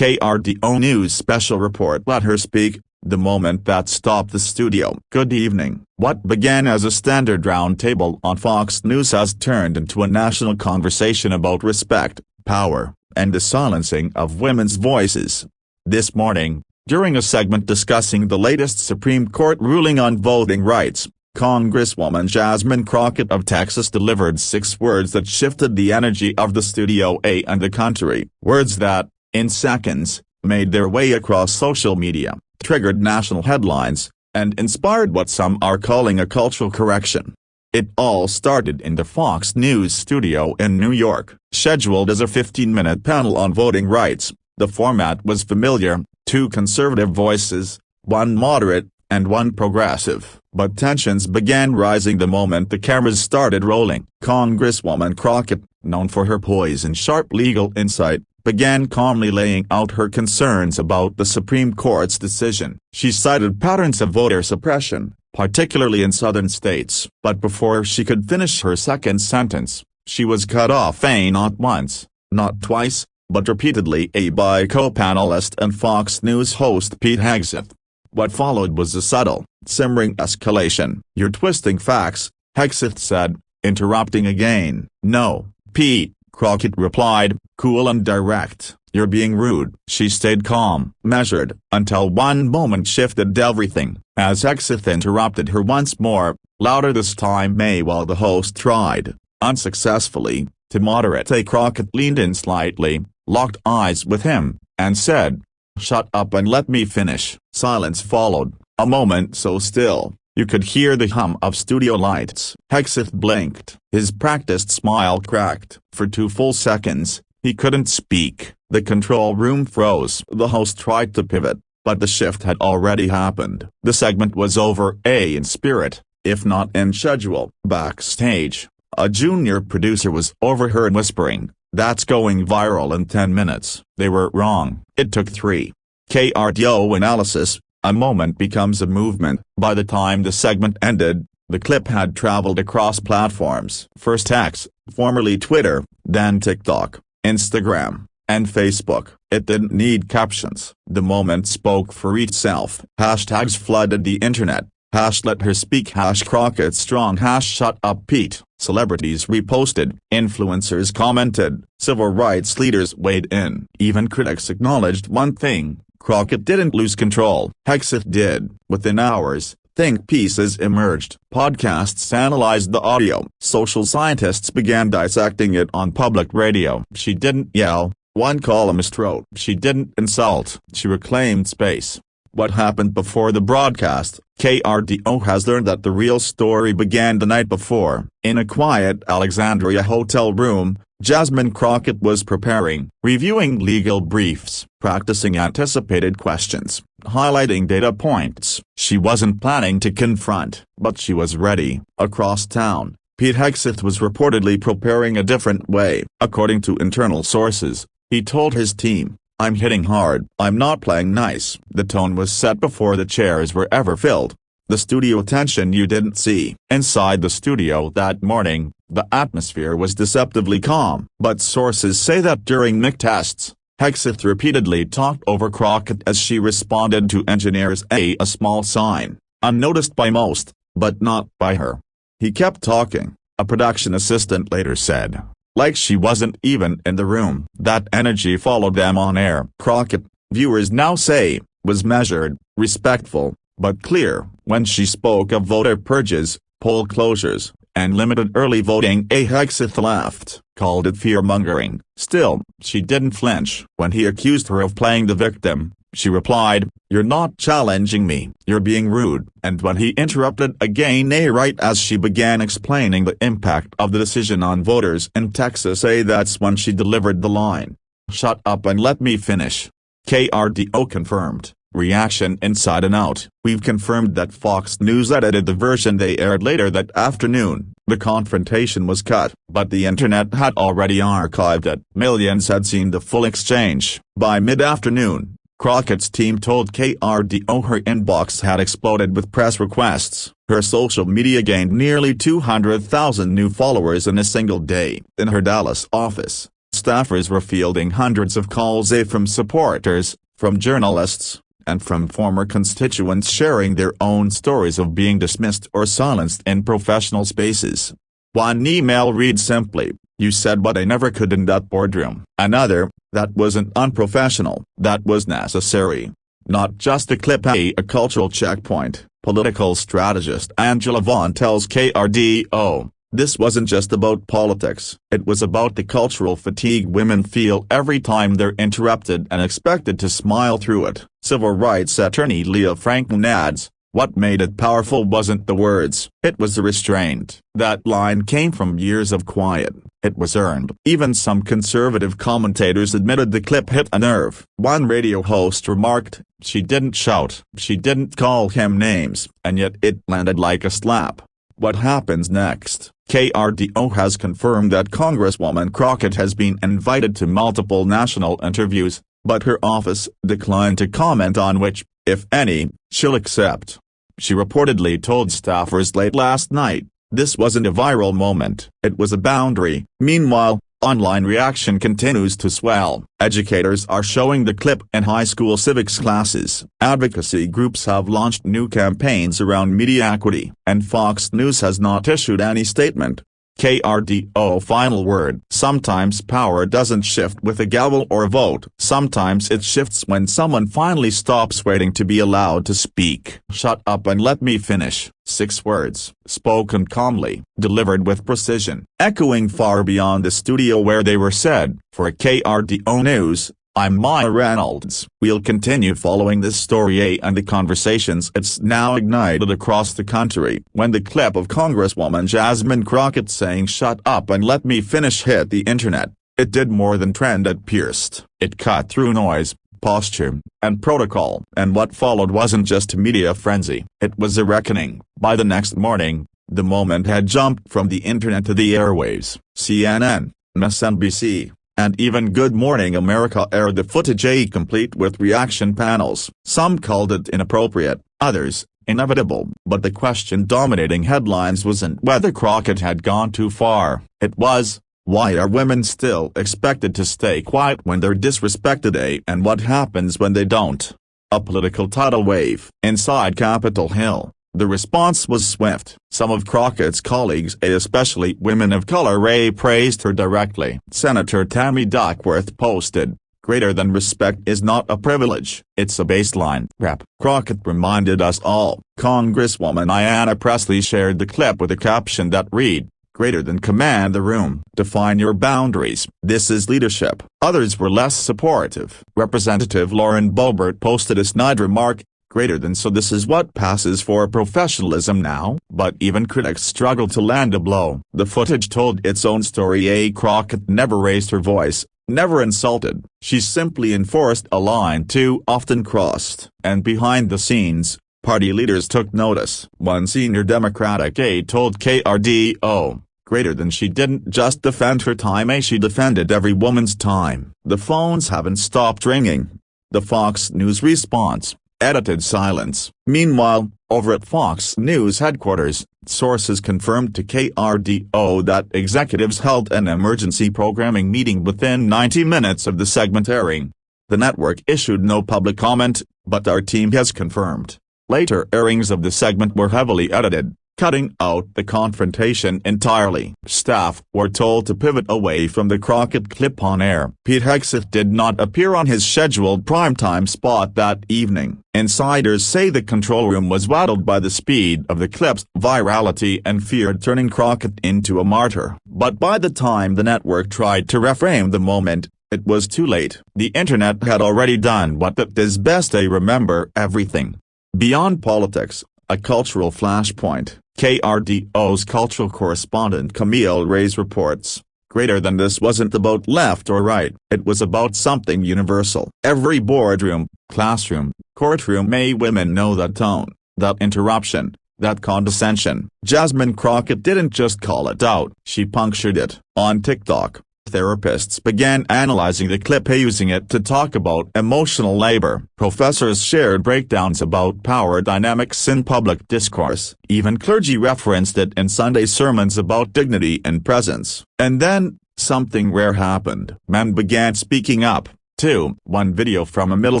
KRDO News Special Report let her speak, the moment that stopped the studio. Good evening. What began as a standard roundtable on Fox News has turned into a national conversation about respect, power, and the silencing of women's voices. This morning, during a segment discussing the latest Supreme Court ruling on voting rights, Congresswoman Jasmine Crockett of Texas delivered 6 words that shifted the energy of the studio and the country. Words that, in seconds, made their way across social media, triggered national headlines, and inspired what some are calling a cultural correction. It all started in the Fox News studio in New York. Scheduled as a 15-minute panel on voting rights, the format was familiar: 2 conservative voices, 1 moderate, and 1 progressive. But tensions began rising the moment the cameras started rolling. Congresswoman Crockett, known for her poise and sharp legal insight, began calmly laying out her concerns about the Supreme Court's decision. She cited patterns of voter suppression, particularly in southern states. But before she could finish her second sentence, she was cut off not once, not twice, but repeatedly by co-panelist and Fox News host Pete Hegseth. What followed was a subtle, simmering escalation. "You're twisting facts," Hegseth said, interrupting again. "No, Pete," Crockett replied, cool and direct. "You're being rude." She stayed calm, measured, until one moment shifted everything, as Hegseth interrupted her once more, louder this time. While the host tried, unsuccessfully, to moderate, Crockett leaned in slightly, locked eyes with him, and said, "Shut up and let me finish." Silence followed, a moment so still, you could hear the hum of studio lights. Hegseth blinked. His practiced smile cracked. For 2 full seconds, he couldn't speak. The control room froze. The host tried to pivot, but the shift had already happened. The segment was over, in spirit, if not in schedule. Backstage, a junior producer was overheard whispering, "That's going viral in 10 minutes. They were wrong. It took 3. KRDO analysis: a moment becomes a movement. By the time the segment ended, the clip had traveled across platforms. First X, formerly Twitter, then TikTok, Instagram, and Facebook. It didn't need captions. The moment spoke for itself. Hashtags flooded the internet. #let her speak, #Crockett strong, #shut up Pete. Celebrities reposted, influencers commented, civil rights leaders weighed in. Even critics acknowledged one thing: Crockett didn't lose control. Hegseth did. Within hours, think pieces emerged. Podcasts analyzed the audio. Social scientists began dissecting it on public radio. "She didn't yell," one columnist wrote. "She didn't insult. She reclaimed space." What happened before the broadcast? KRDO has learned that the real story began the night before. In a quiet Alexandria hotel room, Jasmine Crockett was preparing, reviewing legal briefs, practicing anticipated questions, highlighting data points. She wasn't planning to confront, but she was ready. Across town, Pete Hegseth was reportedly preparing a different way. According to internal sources, he told his team, "I'm hitting hard. I'm not playing nice." The tone was set before the chairs were ever filled. The studio tension you didn't see. Inside the studio that morning, the atmosphere was deceptively calm. But sources say that during mic tests, Hegseth repeatedly talked over Crockett as she responded to engineers, a small sign, unnoticed by most, but not by her. "He kept talking," a production assistant later said, "like she wasn't even in the room." That energy followed them on air. Crockett, viewers now say, was measured, respectful, but clear. When she spoke of voter purges, poll closures, and limited early voting, Hegseth laughed, called it fear-mongering. Still, she didn't flinch. When he accused her of playing the victim, she replied, "You're not challenging me, you're being rude." And when he interrupted again, right as she began explaining the impact of the decision on voters in Texas, that's when she delivered the line, "Shut up and let me finish." KRDO confirmed. Reaction inside and out. "We've confirmed that Fox News edited the version they aired later that afternoon. The confrontation was cut, but the internet had already archived it. Millions had seen the full exchange." By mid-afternoon, Crockett's team told KRDO her inbox had exploded with press requests. Her social media gained nearly 200,000 new followers in a single day. In her Dallas office, staffers were fielding hundreds of calls from supporters, from journalists, and from former constituents sharing their own stories of being dismissed or silenced in professional spaces. One email reads simply, "You said what I never could in that boardroom." Another, "That wasn't unprofessional, that was necessary." Not just a clip, a cultural checkpoint. Political strategist Angela Vaughn tells KRDO, "This wasn't just about politics, it was about the cultural fatigue women feel every time they're interrupted and expected to smile through it." Civil rights attorney Leah Franklin adds, "What made it powerful wasn't the words, it was the restraint." That line came from years of quiet. It was earned. Even some conservative commentators admitted the clip hit a nerve. One radio host remarked, "She didn't shout, she didn't call him names, and yet it landed like a slap." What happens next? KRDO has confirmed that Congresswoman Crockett has been invited to multiple national interviews, but her office declined to comment on which, if any, she'll accept. She reportedly told staffers late last night, "This wasn't a viral moment, it was a boundary." Meanwhile, online reaction continues to swell. Educators are showing the clip in high school civics classes. Advocacy groups have launched new campaigns around media equity, and Fox News has not issued any statement. KRDO final word. Sometimes power doesn't shift with a gavel or a vote. Sometimes it shifts when someone finally stops waiting to be allowed to speak. "Shut up and let me finish." 6 words, spoken calmly, delivered with precision, echoing far beyond the studio where they were said. For KRDO News, I'm Maya Reynolds. We'll continue following this story and the conversations it's now ignited across the country. When the clip of Congresswoman Jasmine Crockett saying "shut up and let me finish" hit the internet, it did more than trend, it pierced. It cut through noise, posture, and protocol. And what followed wasn't just a media frenzy, it was a reckoning. By the next morning, the moment had jumped from the internet to the airwaves. CNN, MSNBC, and even Good Morning America aired the footage, complete with reaction panels. Some called it inappropriate, others, inevitable. But the question dominating headlines wasn't whether Crockett had gone too far. It was, why are women still expected to stay quiet when they're disrespected, and what happens when they don't? A political tidal wave. Inside Capitol Hill, the response was swift. Some of Crockett's colleagues, especially women of color, praised her directly. Senator Tammy Duckworth posted, "Greater than respect is not a privilege, it's a baseline." Rep. Crockett reminded us all. Congresswoman Ayanna Pressley shared the clip with a caption that read, "Greater than command the room, define your boundaries. This is leadership." Others were less supportive. Representative Lauren Boebert posted a snide remark, "Greater than, so this is what passes for professionalism now?" But even critics struggled to land a blow. The footage told its own story. Crockett never raised her voice, never insulted. She simply enforced a line too often crossed. And behind the scenes, party leaders took notice. One senior Democratic aide told KRDO, "Greater than, she didn't just defend her time, she defended every woman's time." The phones haven't stopped ringing. The Fox News response, edited silence. Meanwhile, over at Fox News headquarters, sources confirmed to KRDO that executives held an emergency programming meeting within 90 minutes of the segment airing. The network issued no public comment, but our team has confirmed. Later airings of the segment were heavily edited, cutting out the confrontation entirely. Staff were told to pivot away from the Crockett clip on air. Pete Hegseth did not appear on his scheduled primetime spot that evening. Insiders say the control room was rattled by the speed of the clip's virality and feared turning Crockett into a martyr. But by the time the network tried to reframe the moment, it was too late. The internet had already done what it does best: remember everything. Beyond politics, a cultural flashpoint. KRDO's cultural correspondent Camille Reyes reports, "Greater than this wasn't about left or right, it was about something universal. Every boardroom, classroom, courtroom, women know that tone, that interruption, that condescension." Jasmine Crockett didn't just call it out, she punctured it. On TikTok, therapists began analyzing the clip, using it to talk about emotional labor. Professors shared breakdowns about power dynamics in public discourse. Even clergy referenced it in Sunday sermons about dignity and presence. And then, something rare happened. Men began speaking up, too. One video from a middle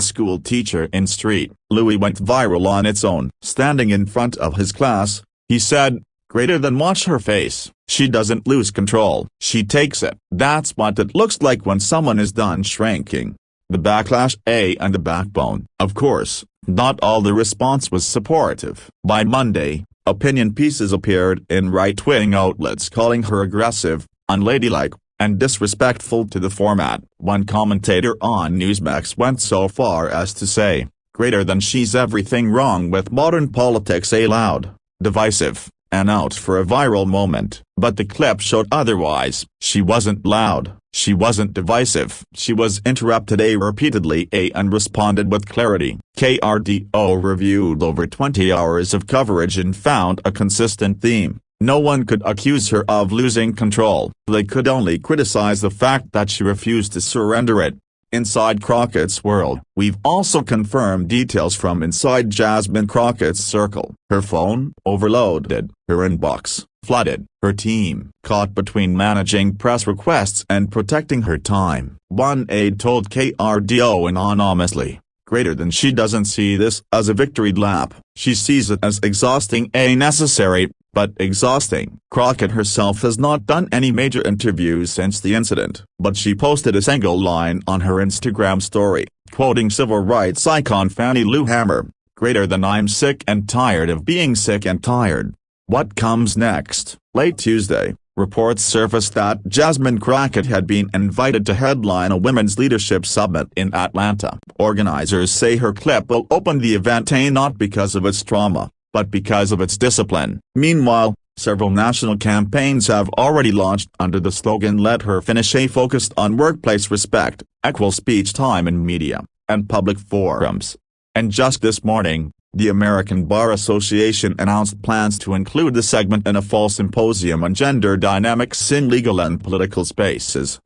school teacher in St. Louis went viral on its own. Standing in front of his class, he said, "Greater than watch her face. She doesn't lose control. She takes it." That's what it looks like when someone is done shrinking. The backlash, and the backbone. Of course, not all the response was supportive. By Monday, opinion pieces appeared in right-wing outlets calling her aggressive, unladylike, and disrespectful to the format. One commentator on Newsmax went so far as to say, "Greater than she's everything wrong with modern politics, a loud, divisive, and out for a viral moment." But the clip showed otherwise. She wasn't loud, she wasn't divisive. She was interrupted repeatedly and responded with clarity. KRDO reviewed over 20 hours of coverage and found a consistent theme. No one could accuse her of losing control. They could only criticize the fact that she refused to surrender it. Inside Crockett's world. We've also confirmed details from inside Jasmine Crockett's circle. Her phone overloaded, her inbox flooded, her team caught between managing press requests and protecting her time. One aide told KRDO anonymously, "Greater than she doesn't see this as a victory lap. She sees it as exhausting, necessary, but exhausting." Crockett herself has not done any major interviews since the incident, but she posted a single line on her Instagram story, quoting civil rights icon Fannie Lou Hamer, "Greater than I'm sick and tired of being sick and tired." What comes next? Late Tuesday, reports surfaced that Jasmine Crockett had been invited to headline a women's leadership summit in Atlanta. Organizers say her clip will open the event not because of its trauma, but because of its discipline. Meanwhile, several national campaigns have already launched under the slogan "Let Her Finish," focused on workplace respect, equal speech time in media, and public forums. And just this morning, the American Bar Association announced plans to include the segment in a fall symposium on gender dynamics in legal and political spaces.